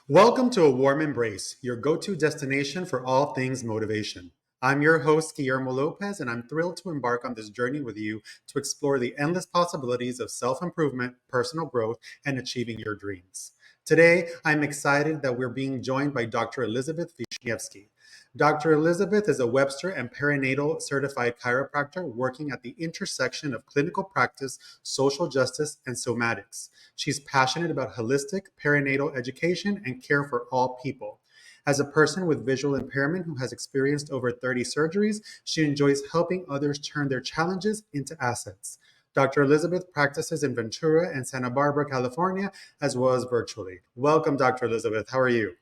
Welcome to A Warm Embrace, your go to destination for all things motivation. I'm your host, Guillermo Lopez, and I'm thrilled to embark on this journey with you to explore the endless possibilities of self improvement, personal growth, and achieving your dreams. Today, I'm excited that we're being joined by Dr. Elizabeth Wisniewski. Dr. Elizabeth is a Webster and perinatal certified chiropractor working at the intersection of clinical practice, social justice, and somatics. She's passionate about holistic perinatal education and care for all people. As a person with visual impairment who has experienced over 30 surgeries, she enjoys helping others turn their challenges into assets. Dr. Elizabeth practices in Ventura and Santa Barbara, California, as well as virtually. Welcome, Dr. Elizabeth. How are you?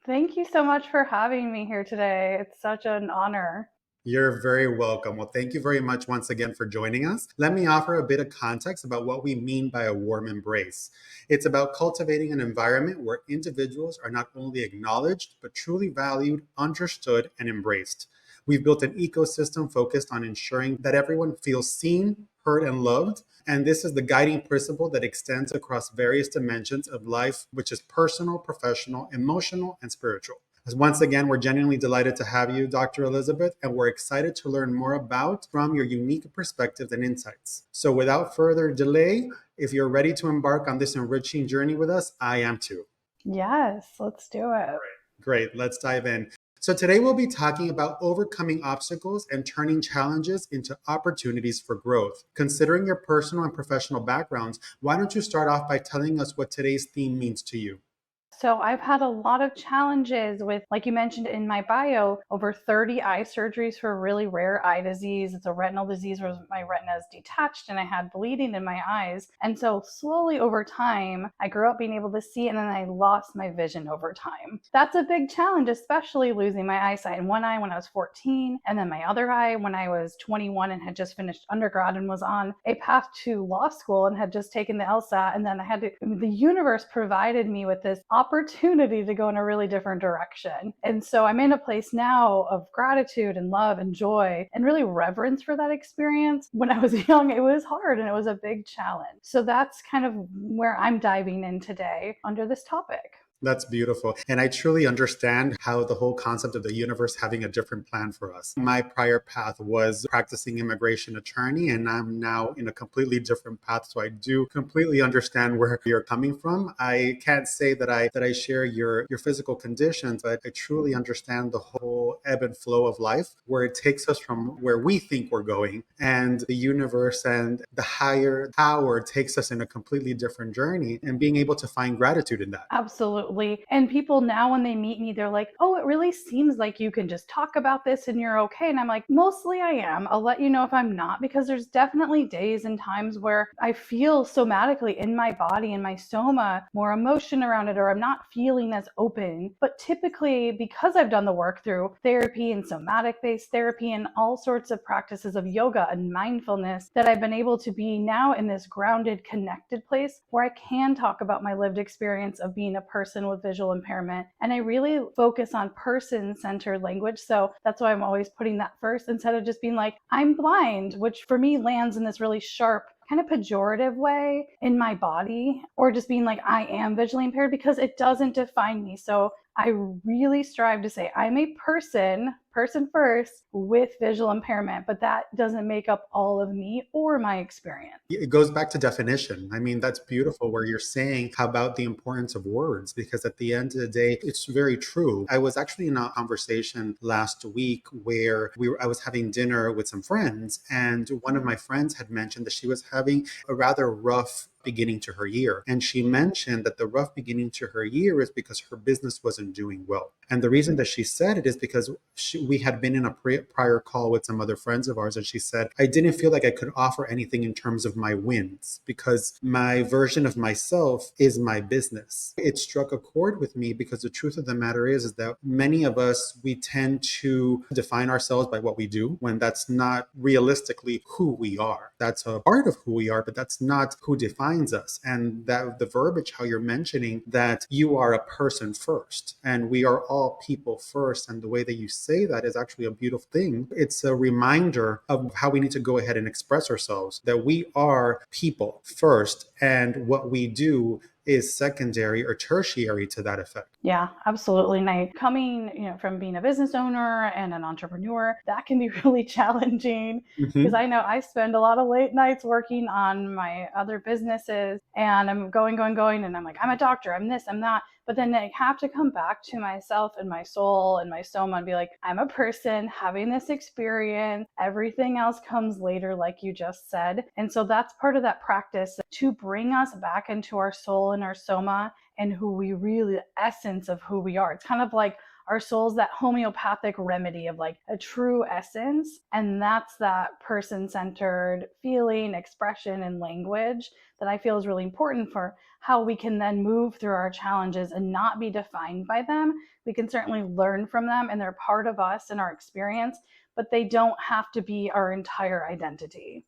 Thank you so much for having me here today. It's such an honor. You're very welcome. Well, thank you very much once again for joining us. Let me offer a bit of context about what we mean by a warm embrace. It's about cultivating an environment where individuals are not only acknowledged, but truly valued, understood, and embraced. We've built an ecosystem focused on ensuring that everyone feels seen, heard, and loved. And this is the guiding principle that extends across various dimensions of life, which is personal, professional, emotional, and spiritual. Once again, we're genuinely delighted to have you, Dr. Elizabeth, and we're excited to learn more about from your unique perspectives and insights. So, without further delay, if you're ready to embark on this enriching journey with us, I am too. Yes, let's do it. Great, let's dive in. So, today we'll be talking about overcoming obstacles and turning challenges into opportunities for growth. Considering your personal and professional backgrounds, why don't you start off by telling us what today's theme means to you? So I've had a lot of challenges with, like you mentioned in my bio, over 30 eye surgeries for a really rare eye disease. It's a retinal disease where my retina is detached and I had bleeding in my eyes. And so slowly over time, I grew up being able to see and then I lost my vision over time. That's a big challenge, especially losing my eyesight in one eye when I was 14 and then my other eye when I was 21 and had just finished undergrad and was on a path to law school and had just taken the LSAT. And then the universe provided me with this opportunity to go in a really different direction. And so I'm in a place now of gratitude and love and joy and really reverence for that experience. When I was young, it was hard and it was a big challenge. So that's kind of where I'm diving in today under this topic. That's beautiful. And I truly understand how the whole concept of the universe having a different plan for us. My prior path was practicing immigration attorney, and I'm now in a completely different path. So I do completely understand where you're coming from. I can't say that I share your physical conditions, but I truly understand the whole ebb and flow of life, where it takes us from where we think we're going, and the universe and the higher power takes us in a completely different journey, and being able to find gratitude in that. Absolutely. And people now, when they meet me, they're like, oh, it really seems like you can just talk about this and you're okay. And I'm like, mostly I am. I'll let you know if I'm not, because there's definitely days and times where I feel somatically in my body and my soma more emotion around it, or I'm not feeling as open. But typically, because I've done the work through therapy and somatic based therapy and all sorts of practices of yoga and mindfulness, that I've been able to be now in this grounded, connected place where I can talk about my lived experience of being a person with visual impairment. And I really focus on person-centered language. So that's why I'm always putting that first instead of just being like, I'm blind, which for me lands in this really sharp kind of pejorative way in my body, or just being like, I am visually impaired, because it doesn't define me. So I really strive to say I'm a person first with visual impairment, but that doesn't make up all of me or my experience. It goes back to definition. I mean, that's beautiful where you're saying how about the importance of words, because at the end of the day, it's very true. I was actually in a conversation last week where I was having dinner with some friends, and one of my friends had mentioned that she was having a rather rough beginning to her year. And she mentioned that the rough beginning to her year is because her business wasn't doing well. And the reason that she said it is because we had been in a prior call with some other friends of ours, and she said, I didn't feel like I could offer anything in terms of my wins because my version of myself is my business. It struck a chord with me because the truth of the matter is that many of us, we tend to define ourselves by what we do when that's not realistically who we are. That's a part of who we are, but that's not who defines us. And that the verbiage, how you're mentioning that you are a person first and we are all people first, and the way that you say that is actually a beautiful thing. It's a reminder of how we need to go ahead and express ourselves, that we are people first, and what we do is secondary or tertiary to that effect. Yeah, absolutely. And I coming, from being a business owner and an entrepreneur, that can be really challenging because Hmm. I know I spend a lot of late nights working on my other businesses and I'm going, and I'm like, I'm a doctor, I'm this, I'm that. But then I have to come back to myself and my soul and my soma and be like, I'm a person having this experience. Everything else comes later, like you just said. And so that's part of that practice to bring us back into our soul and our soma and who we really, the essence of who we are. It's kind of like our soul's that homeopathic remedy of like a true essence. And that's that person centered feeling, expression, and language that I feel is really important for how we can then move through our challenges and not be defined by them. We can certainly learn from them and they're part of us and our experience, but they don't have to be our entire identity.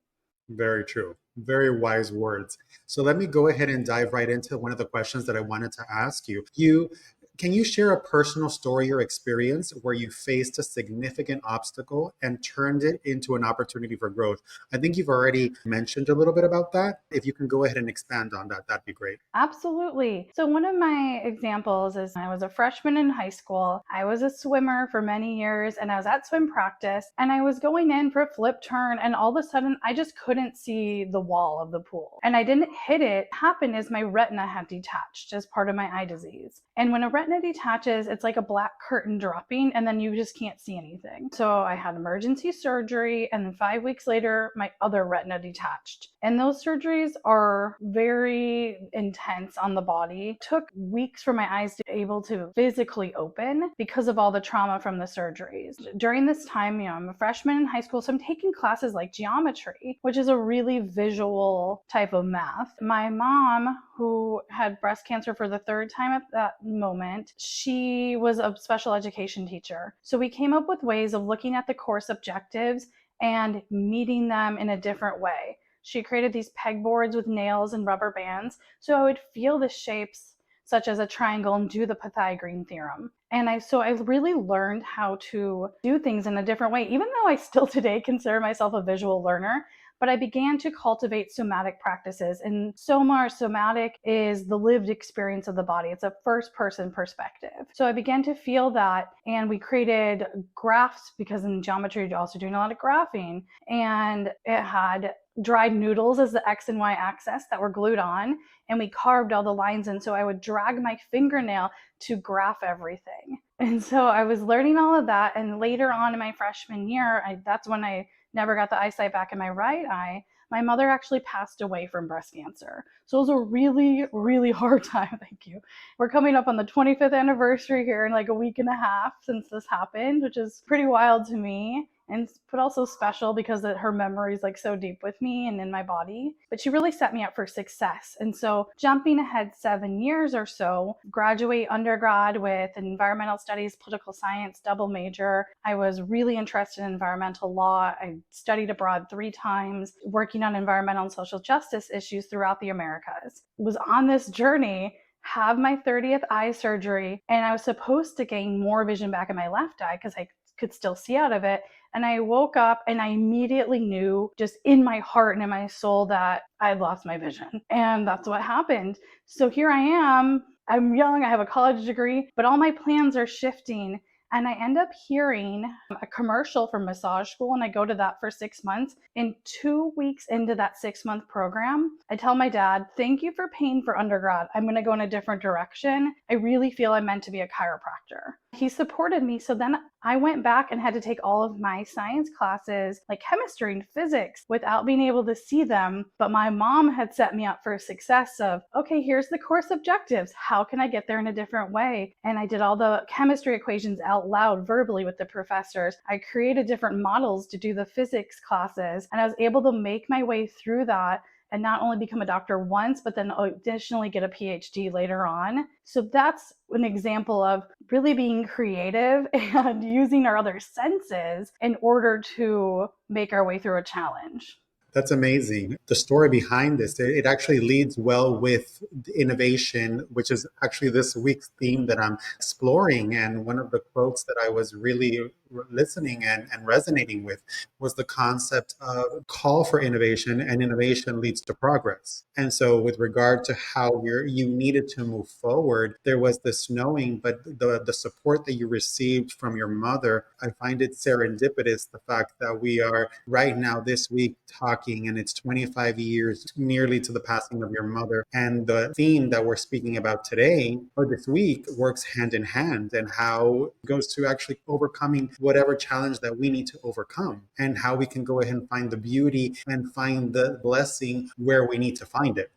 Very true. Very wise words. So let me go ahead and dive right into one of the questions that I wanted to ask you. Can you share a personal story or experience where you faced a significant obstacle and turned it into an opportunity for growth? I think you've already mentioned a little bit about that. If you can go ahead and expand on that, that'd be great. Absolutely. So, one of my examples is I was a freshman in high school. I was a swimmer for many years and I was at swim practice and I was going in for a flip turn. And all of a sudden, I just couldn't see the wall of the pool. And I didn't hit it. What happened is my retina had detached as part of my eye disease. And when a retina detaches, it's like a black curtain dropping and then you just can't see anything. So, I had emergency surgery. And then 5 weeks later, my other retina detached. And those surgeries are very intense on the body. It took weeks for my eyes to be able to physically open because of all the trauma from the surgeries. During this time, I'm a freshman in high school, so I'm taking classes like geometry, which is a really visual type of math. My mom, who had breast cancer for the third time at that moment, she was a special education teacher. So we came up with ways of looking at the course objectives and meeting them in a different way. She created these pegboards with nails and rubber bands so I would feel the shapes such as a triangle and do the Pythagorean theorem. And I really learned how to do things in a different way, even though I still today consider myself a visual learner. But I began to cultivate somatic practices. And soma or somatic is the lived experience of the body. It's a first person perspective. So I began to feel that, and we created graphs because in geometry, you're also doing a lot of graphing. And it had dried noodles as the X and Y axis that were glued on, and we carved all the lines in. So I would drag my fingernail to graph everything. And so I was learning all of that. And later on in my freshman year, that's when I never got the eyesight back in my right eye. My mother actually passed away from breast cancer. So it was a really, really hard time. Thank you. We're coming up on the 25th anniversary here in like a week and a half since this happened, which is pretty wild to me. And but also special because her memory is like so deep with me and in my body. But she really set me up for success. And so jumping ahead 7 years or so, graduate undergrad with an environmental studies, political science double major. I was really interested in environmental law. I studied abroad 3 times, working on environmental and social justice issues throughout the Americas. Was on this journey, have my 30th eye surgery, and I was supposed to gain more vision back in my left eye because I could still see out of it. And I woke up and I immediately knew just in my heart and in my soul that I had lost my vision. And that's what happened. So here I am. I'm young, I have a college degree, but all my plans are shifting. And I end up hearing a commercial from massage school, and I go to that for 6 months. And 2 weeks into that 6 month program, I tell my dad, thank you for paying for undergrad. I'm going to go in a different direction. I really feel I'm meant to be a chiropractor. He supported me. So then I went back and had to take all of my science classes, like chemistry and physics, without being able to see them. But my mom had set me up for success of, okay, here's the course objectives. How can I get there in a different way? And I did all the chemistry equations out loud verbally with the professors. I created different models to do the physics classes, and I was able to make my way through that and not only become a doctor once, but then additionally get a PhD later on. So that's an example of really being creative and using our other senses in order to make our way through a challenge. That's amazing. The story behind this, it actually leads well with innovation, which is actually this week's theme that I'm exploring. And one of the quotes that I was really listening and resonating with was the concept of call for innovation, and innovation leads to progress. And so, with regard to how you needed to move forward, there was this knowing, but the support that you received from your mother, I find it serendipitous the fact that we are right now this week talking, and it's 25 years nearly to the passing of your mother. And the theme that we're speaking about today or this week works hand in hand, and how it goes to actually overcoming whatever challenge that we need to overcome, and how we can go ahead and find the beauty and find the blessing where we need to find it.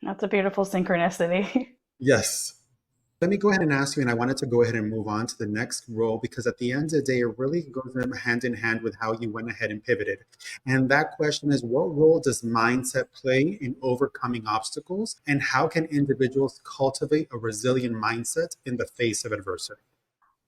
That's a beautiful synchronicity. Yes. Let me go ahead and ask you, and I wanted to go ahead and move on to the next role, because at the end of the day, it really goes hand in hand with how you went ahead and pivoted. And that question is, what role does mindset play in overcoming obstacles? And how can individuals cultivate a resilient mindset in the face of adversity?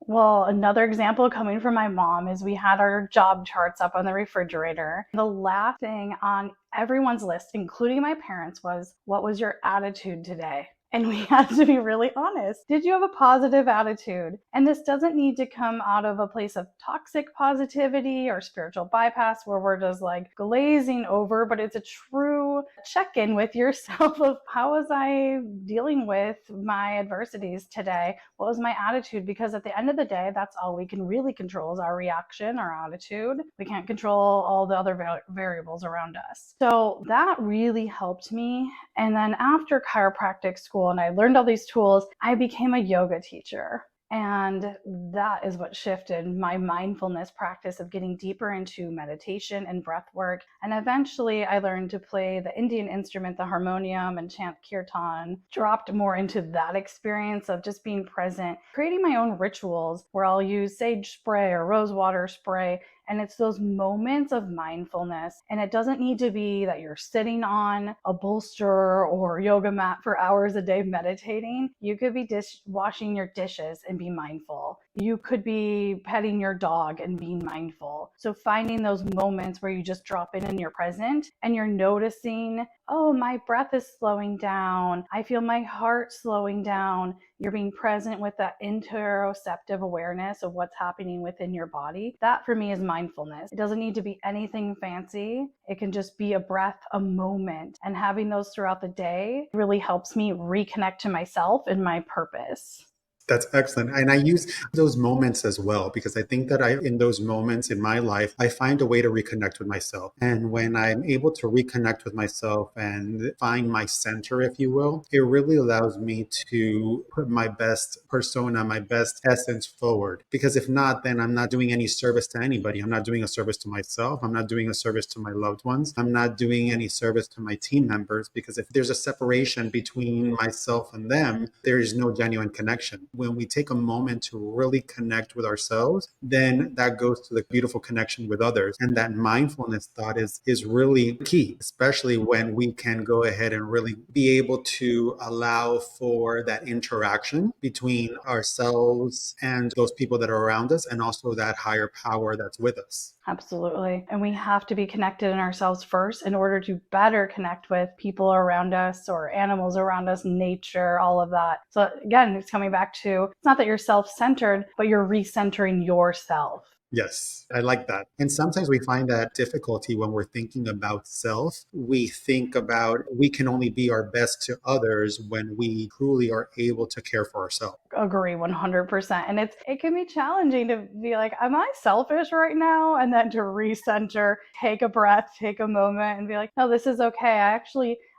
Well, another example coming from my mom is we had our job charts up on the refrigerator. The last thing on everyone's list, including my parents, was, what was your attitude today? And we had to be really honest. Did you have a positive attitude? And this doesn't need to come out of a place of toxic positivity or spiritual bypass where we're just like glazing over, but it's a true check in with yourself of, how was I dealing with my adversities today? What was my attitude? Because at the end of the day, that's all we can really control is our reaction, our attitude. We can't control all the other variables around us. So that really helped me. And then after chiropractic school, and I learned all these tools, I became a yoga teacher. And that is what shifted my mindfulness practice of getting deeper into meditation and breath work. And eventually I learned to play the Indian instrument, the harmonium, and chant kirtan, dropped more into that experience of just being present, creating my own rituals where I'll use sage spray or rose water spray. And it's those moments of mindfulness. And it doesn't need to be that you're sitting on a bolster or yoga mat for hours a day meditating. You could be washing your dishes and be mindful. You could be petting your dog and being mindful. So finding those moments where you just drop in and you're present and you're noticing, oh, my breath is slowing down. I feel my heart slowing down. You're being present with that interoceptive awareness of what's happening within your body. That for me is mindfulness. It doesn't need to be anything fancy. It can just be a breath, a moment. And having those throughout the day really helps me reconnect to myself and my purpose. That's excellent. And I use those moments as well, because I think that in those moments in my life, I find a way to reconnect with myself. And when I'm able to reconnect with myself and find my center, if you will, it really allows me to put my best persona, my best essence forward. Because if not, then I'm not doing any service to anybody. I'm not doing a service to myself. I'm not doing a service to my loved ones. I'm not doing any service to my team members, because if there's a separation between myself and them, there is no genuine connection. When we take a moment to really connect with ourselves, then that goes to the beautiful connection with others. And that mindfulness thought is really key, especially when we can go ahead and really be able to allow for that interaction between ourselves and those people that are around us, and also that higher power that's with us. Absolutely. And we have to be connected in ourselves first in order to better connect with people around us or animals around us, nature, all of that. So again, it's coming back to, it's not that you're self-centered, but you're recentering yourself. Yes, I like that. And sometimes we find that difficulty when we're thinking about self. We think about we can only be our best to others when we truly are able to care for ourselves. Agree 100%. And it can be challenging to be like, am I selfish right now? And then to recenter, take a breath, take a moment and be like, no, this is okay.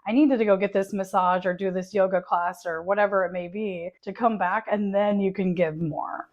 I needed to go get this massage or do this yoga class or whatever it may be to come back, and then you can give more.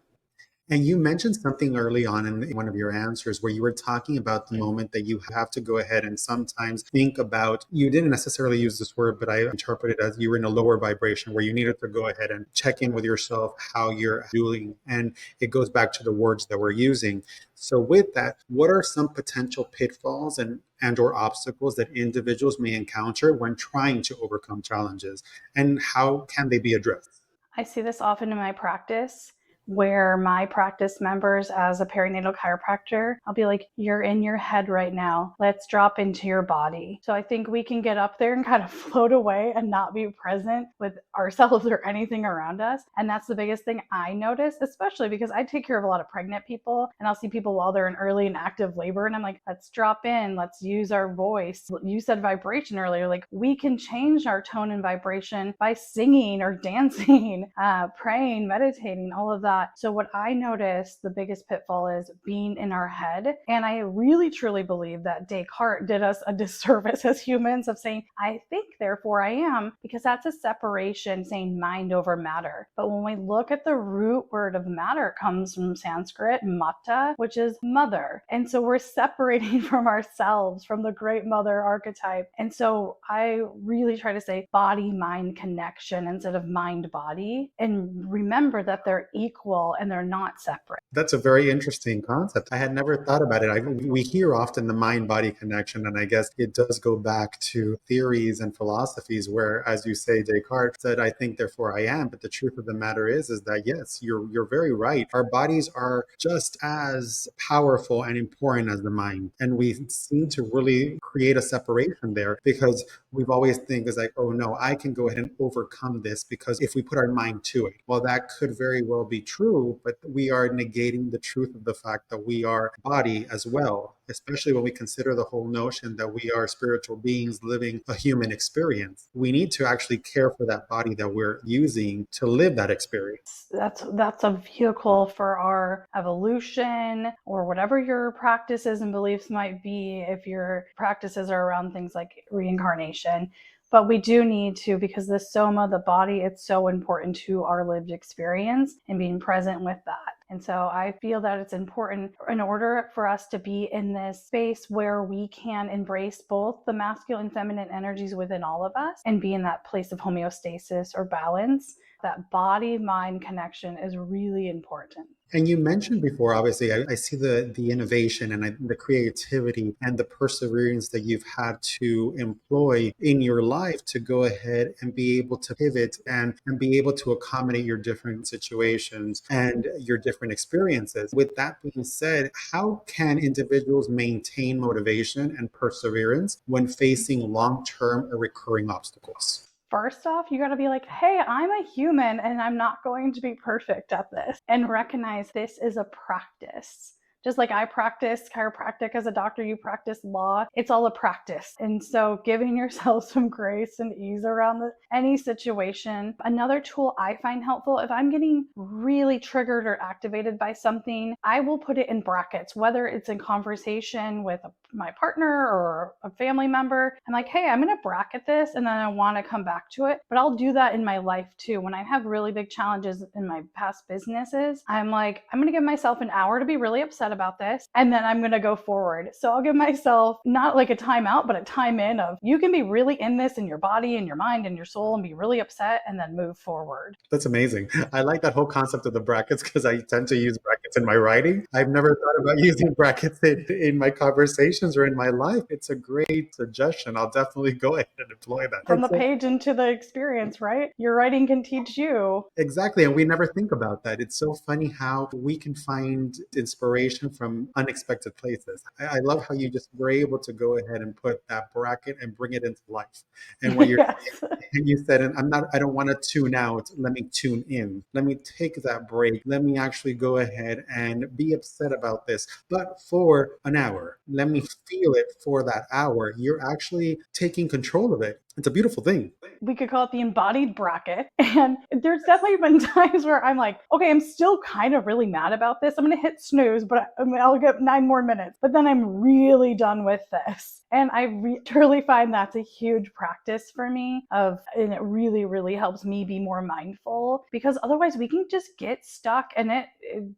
And you mentioned something early on in one of your answers where you were talking about the moment that you have to go ahead and sometimes think about, you didn't necessarily use this word, but I interpret it as you were in a lower vibration where you needed to go ahead and check in with yourself, how you're doing. And it goes back to the words that we're using. So with that, what are some potential pitfalls and or obstacles that individuals may encounter when trying to overcome challenges, and how can they be addressed? I see this often in my practice where my practice members as a perinatal chiropractor, I'll be like, you're in your head right now. Let's drop into your body. So I think we can get up there and kind of float away and not be present with ourselves or anything around us. And that's the biggest thing I notice, especially because I take care of a lot of pregnant people, and I'll see people while they're in early and active labor. And I'm like, let's drop in, let's use our voice. You said vibration earlier, like we can change our tone and vibration by singing or dancing, praying, meditating, all of that. So what I noticed, the biggest pitfall is being in our head. And I really truly believe that Descartes did us a disservice as humans of saying, I think, therefore I am, because that's a separation, saying mind over matter. But when we look at the root word of matter, it comes from Sanskrit, mata, which is mother. And so we're separating from ourselves, from the great mother archetype. And so I really try to say body-mind connection instead of mind-body, and remember that they're equal and they're not separate. That's a very interesting concept. I had never thought about it. We hear often the mind-body connection, and I guess it does go back to theories and philosophies where, as you say, Descartes said, "I think, therefore I am." But the truth of the matter is that yes, you're very right. Our bodies are just as powerful and important as the mind, and we seem to really create a separation there because we've always think is like, oh no, I can go ahead and overcome this because if we put our mind to it. Well, that could very well be true, but we are negating the truth of the fact that we are body as well, especially when we consider the whole notion that we are spiritual beings living a human experience. We need to actually care for that body that we're using to live that experience. That's a vehicle for our evolution, or whatever your practices and beliefs might be, if your practices are around things like reincarnation. But we do need to, because the soma, the body, it's so important to our lived experience and being present with that. And so I feel that it's important in order for us to be in this space where we can embrace both the masculine and feminine energies within all of us and be in that place of homeostasis or balance. That body-mind connection is really important. And you mentioned before, obviously, I see the innovation and the creativity and the perseverance that you've had to employ in your life to go ahead and be able to pivot and be able to accommodate your different situations and your different experiences. With that being said, how can individuals maintain motivation and perseverance when facing long-term or recurring obstacles? First off, you got to be like, hey, I'm a human and I'm not going to be perfect at this. And recognize this is a practice. Just like I practice chiropractic as a doctor, you practice law. It's all a practice. And so giving yourself some grace and ease around any situation. Another tool I find helpful, if I'm getting really triggered or activated by something, I will put it in brackets, whether it's in conversation with my partner or a family member. I'm like, hey, I'm going to bracket this and then I want to come back to it. But I'll do that in my life too. When I have really big challenges in my past businesses, I'm like, I'm going to give myself an hour to be really upset about this, and then I'm going to go forward. So I'll give myself not like a timeout, but a time in of, you can be really in this in your body and your mind and your soul and be really upset and then move forward. That's amazing. I like that whole concept of the brackets because I tend to use brackets in my writing. I've never thought about using brackets in my conversations or in my life. It's a great suggestion. I'll definitely go ahead and deploy that. From the page into the experience, right? Your writing can teach you. Exactly. And we never think about that. It's so funny how we can find inspiration from unexpected places. I love how you just were able to go ahead and put that bracket and bring it into life. And what you're Yes. and you said, and I don't want to tune out. Let me tune in. Let me take that break. Let me actually go ahead and be upset about this, but for an hour. Let me feel it for that hour. You're actually taking control of it. It's a beautiful thing. We could call it the embodied bracket. And there's definitely been times where I'm like, okay, I'm still kind of really mad about this. I'm going to hit snooze, but I'll get 9 more minutes. But then I'm really done with this. And I truly find that's a huge practice for me and it really, really helps me be more mindful, because otherwise we can just get stuck and it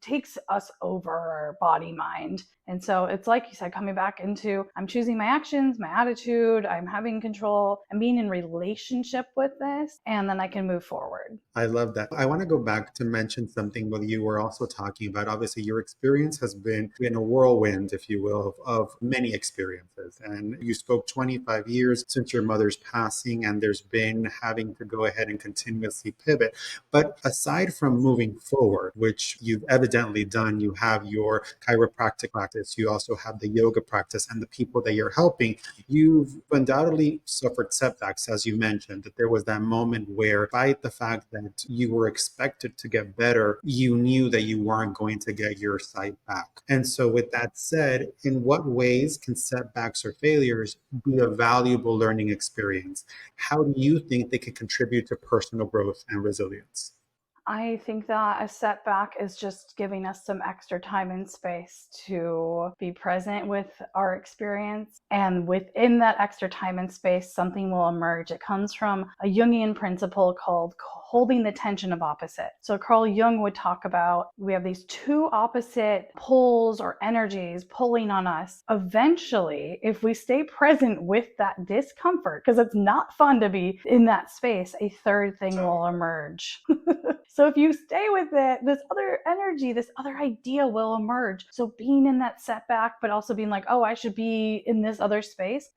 takes us over our body mind. And so it's like you said, coming back into I'm choosing my actions, my attitude, I'm having control, I'm being in relationship with this, and then I can move forward. I love that. I want to go back to mention something what you were also talking about. Obviously, your experience has been a whirlwind, if you will, of many experiences. And you spoke 25 years since your mother's passing, and there's been having to go ahead and continuously pivot. But aside from moving forward, which you've evidently done, you have your chiropractic practice, you also have the yoga practice, and the people that you're helping, you've undoubtedly suffered setbacks, as you mentioned, that there was that moment where, despite the fact that you were expected to get better, you knew that you weren't going to get your sight back. And so, with that said, in what ways can setbacks or failures be a valuable learning experience? How do you think they can contribute to personal growth and resilience? I think that a setback is just giving us some extra time and space to be present with our experience. And within that extra time and space, something will emerge. It comes from a Jungian principle called holding the tension of opposite. So Carl Jung would talk about we have these two opposite pulls or energies pulling on us. Eventually, if we stay present with that discomfort, because it's not fun to be in that space, a third thing will emerge. So if you stay with it, this other energy, this other idea will emerge. So being in that setback, but also being like, oh, I should be in this other space.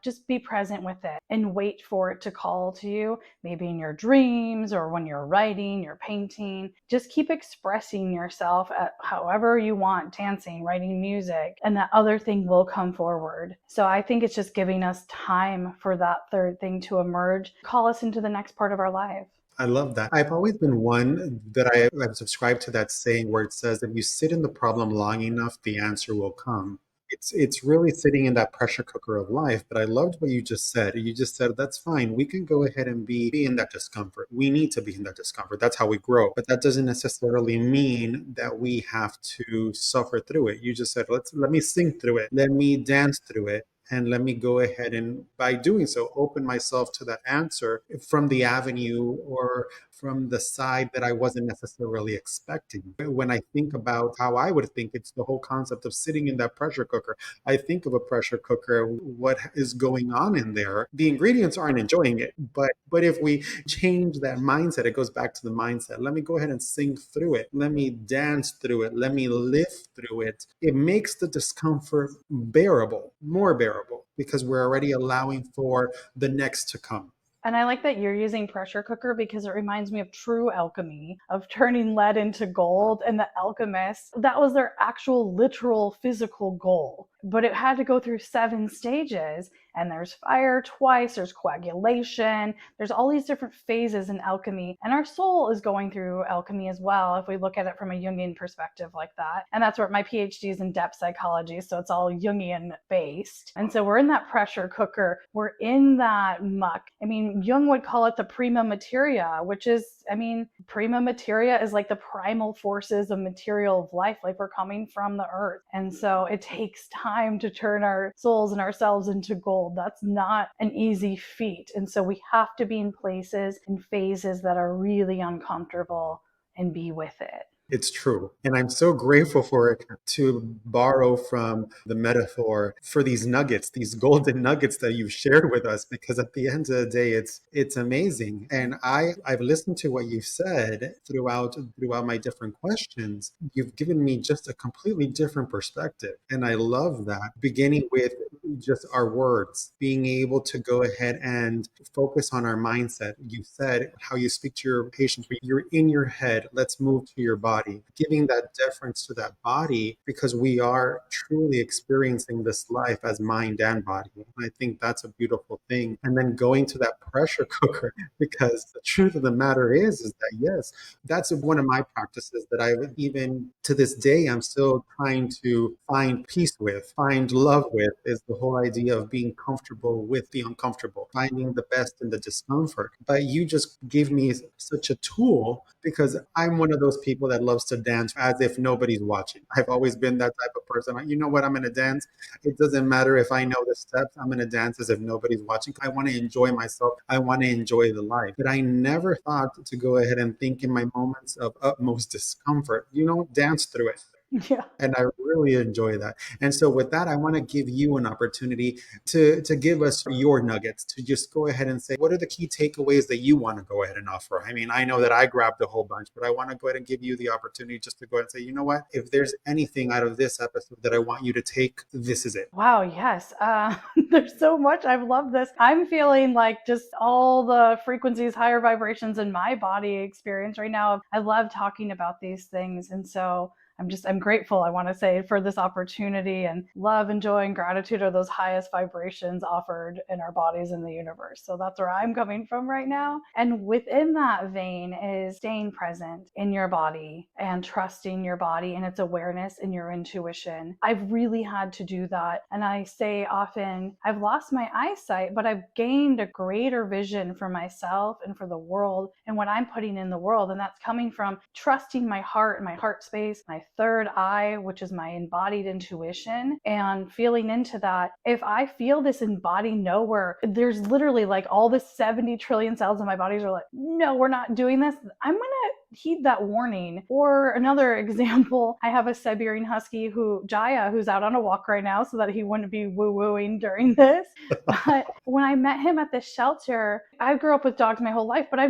Just be present with it and wait for it to call to you. Maybe in your dreams or when you're writing, you're painting. Just keep expressing yourself at however you want, dancing, writing music, and that other thing will come forward. So I think it's just giving us time for that third thing to emerge, call us into the next part of our life. I love that. I've always been one that I've subscribed to that saying where it says, if you sit in the problem long enough, the answer will come. It's really sitting in that pressure cooker of life. But I loved what you just said. You just said, that's fine. We can go ahead and be in that discomfort. We need to be in that discomfort. That's how we grow. But that doesn't necessarily mean that we have to suffer through it. You just said, let me sing through it. Let me dance through it. And let me go ahead and, by doing so, open myself to that answer from the avenue or from the side that I wasn't necessarily expecting. When I think about how I would think, it's the whole concept of sitting in that pressure cooker. I think of a pressure cooker, what is going on in there. The ingredients aren't enjoying it, but if we change that mindset, it goes back to the mindset. Let me go ahead and sing through it. Let me dance through it. Let me live through it. It makes the discomfort bearable, more bearable, because we're already allowing for the next to come. And I like that you're using pressure cooker because it reminds me of true alchemy, of turning lead into gold. And the alchemists, that was their actual literal physical goal. But it had to go through 7 stages. And there's fire twice, there's coagulation, there's all these different phases in alchemy. And our soul is going through alchemy as well, if we look at it from a Jungian perspective like that. And that's where my PhD is in depth psychology, so it's all Jungian based. And so we're in that pressure cooker, we're in that muck. I mean, Jung would call it the prima materia, which is, prima materia is like the primal forces of material of life, like we're coming from the earth. And so it takes time to turn our souls and ourselves into gold. That's not an easy feat. And so we have to be in places and phases that are really uncomfortable and be with it. It's true. And I'm so grateful for it, to borrow from the metaphor for these nuggets, these golden nuggets that you've shared with us, because at the end of the day, it's amazing. And I've listened to what you've said throughout my different questions. You've given me just a completely different perspective. And I love that, beginning with just our words, being able to go ahead and focus on our mindset. You said how you speak to your patients, where you're in your head, let's move to your body, giving that deference to that body, because we are truly experiencing this life as mind and body. And I think that's a beautiful thing. And then going to that pressure cooker, because the truth of the matter is that yes, that's one of my practices that I would, even to this day, I'm still trying to find peace with, find love with, is the whole idea of being comfortable with the uncomfortable, finding the best in the discomfort. But you just give me such a tool, because I'm one of those people that loves to dance as if nobody's watching. I've always been that type of person. You know what? I'm going to dance. It doesn't matter if I know the steps. I'm going to dance as if nobody's watching. I want to enjoy myself. I want to enjoy the life. But I never thought to go ahead and think in my moments of utmost discomfort, dance through it. Yeah. And I really enjoy that. And so with that, I want to give you an opportunity to give us your nuggets, to just go ahead and say, what are the key takeaways that you want to go ahead and offer? I mean, I know that I grabbed a whole bunch, but I want to go ahead and give you the opportunity just to go ahead and say, you know what? If there's anything out of this episode that I want you to take, this is it. Wow, yes. There's so much. I've loved this. I'm feeling like just all the frequencies, higher vibrations in my body experience right now. I love talking about these things. And so I'm grateful, I want to say, for this opportunity, and love and joy and gratitude are those highest vibrations offered in our bodies in the universe. So that's where I'm coming from right now. And within that vein is staying present in your body and trusting your body and its awareness and your intuition. I've really had to do that. And I say often, I've lost my eyesight, but I've gained a greater vision for myself and for the world and what I'm putting in the world. And that's coming from trusting my heart and my heart space, my third eye, which is my embodied intuition, and feeling into that. If I feel this embodied no, where there's literally like all the 70 trillion cells in my body are like, no, we're not doing this, I'm going to heed that warning. Or another example, I have a Siberian Husky Jaya, who's out on a walk right now so that he wouldn't be woo-wooing during this. But when I met him at the shelter, I grew up with dogs my whole life, but I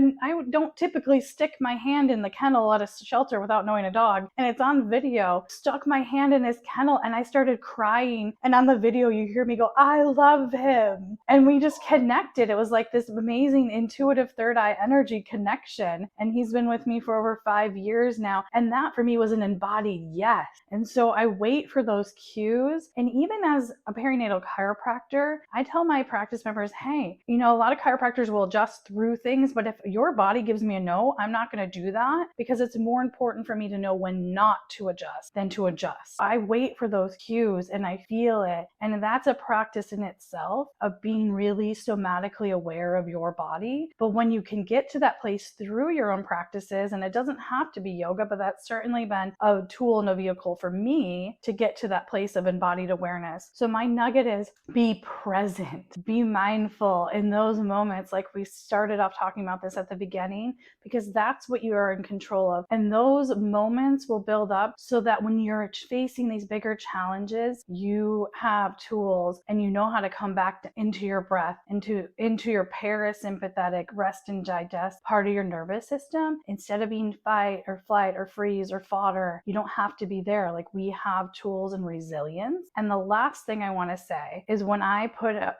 don't typically stick my hand in the kennel at a shelter without knowing a dog. And it's on video. Stuck my hand in his kennel and I started crying. And on the video, you hear me go, I love him. And we just connected. It was like this amazing intuitive third eye energy connection. And he's been with me for over 5 years now. And that for me was an embodied yes. And so I wait for those cues. And even as a perinatal chiropractor, I tell my practice members, hey, a lot of chiropractors will adjust through things, but if your body gives me a no, I'm not going to do that, because it's more important for me to know when not to adjust than to adjust. I wait for those cues and I feel it. And that's a practice in itself of being really somatically aware of your body. But when you can get to that place through your own practices, and it doesn't have to be yoga, but that's certainly been a tool and a vehicle for me to get to that place of embodied awareness. So my nugget is be present, be mindful in those moments, like we started off talking about this at the beginning, because that's what you are in control of. And those moments will build up so that when you're facing these bigger challenges, you have tools and you know how to come back into your breath, into your parasympathetic rest and digest part of your nervous system. Instead of being fight or flight or freeze or fodder, you don't have to be there. Like, we have tools and resilience. And the last thing I want to say is, when I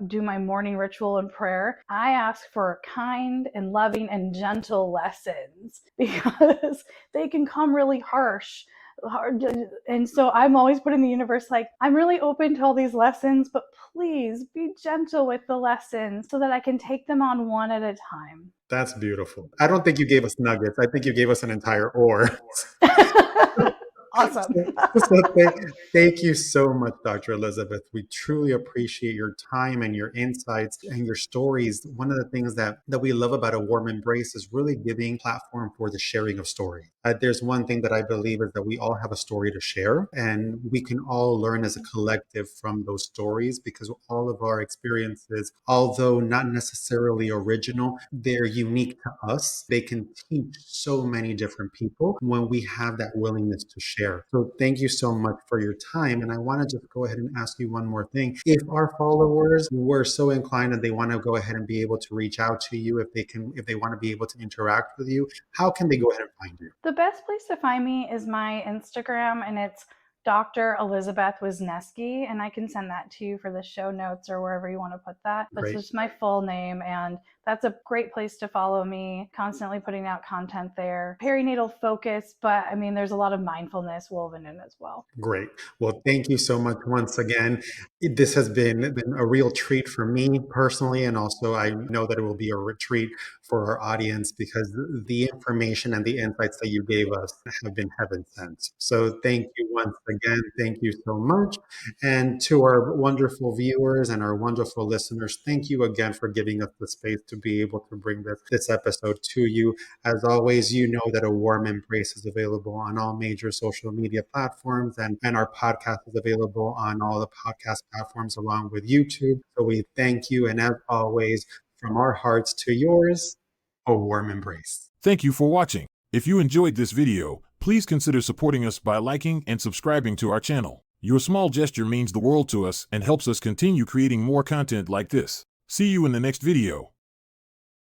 do my morning ritual and prayer, I ask for kind and loving and gentle lessons, because they can come really harsh. And so I'm always putting the universe, like, I'm really open to all these lessons, but please be gentle with the lessons so that I can take them on one at a time. That's beautiful. I don't think you gave us nuggets. I think you gave us an entire ore. Awesome. Thank you so much, Dr. Elizabeth. We truly appreciate your time and your insights and your stories. One of the things that we love about A Warm Embrace is really giving platform for the sharing of stories. There's one thing that I believe is that we all have a story to share, and we can all learn as a collective from those stories, because all of our experiences, although not necessarily original, they're unique to us. They can teach so many different people when we have that willingness to share. So thank you so much for your time. And I want to just go ahead and ask you one more thing. If our followers were so inclined and they want to go ahead and be able to reach out to you, if they want to be able to interact with you, how can they go ahead and find you? The best place to find me is my Instagram, and it's Dr. Elizabeth Wisniewski, and I can send that to you for the show notes or wherever you want to put that. But it's Great. just my full name, and that's a great place to follow me. Constantly putting out content there. Perinatal focus, but I mean, there's a lot of mindfulness woven in as well. Great. Well, thank you so much once again. This has been a real treat for me personally, and also I know that it will be a retreat for our audience, because the information and the insights that you gave us have been heaven sent. So thank you once again. Thank you so much. And to our wonderful viewers and our wonderful listeners, thank you again for giving us the space to be able to bring this episode to you. As always, you know that A Warm Embrace is available on all major social media platforms, and our podcast is available on all the podcast platforms along with YouTube. So we thank you. And as always, from our hearts to yours, A Warm Embrace. Thank you for watching. If you enjoyed this video, Please consider supporting us by liking and subscribing to our channel. Your small gesture means the world to us and helps us continue creating more content like this. See you in the next video.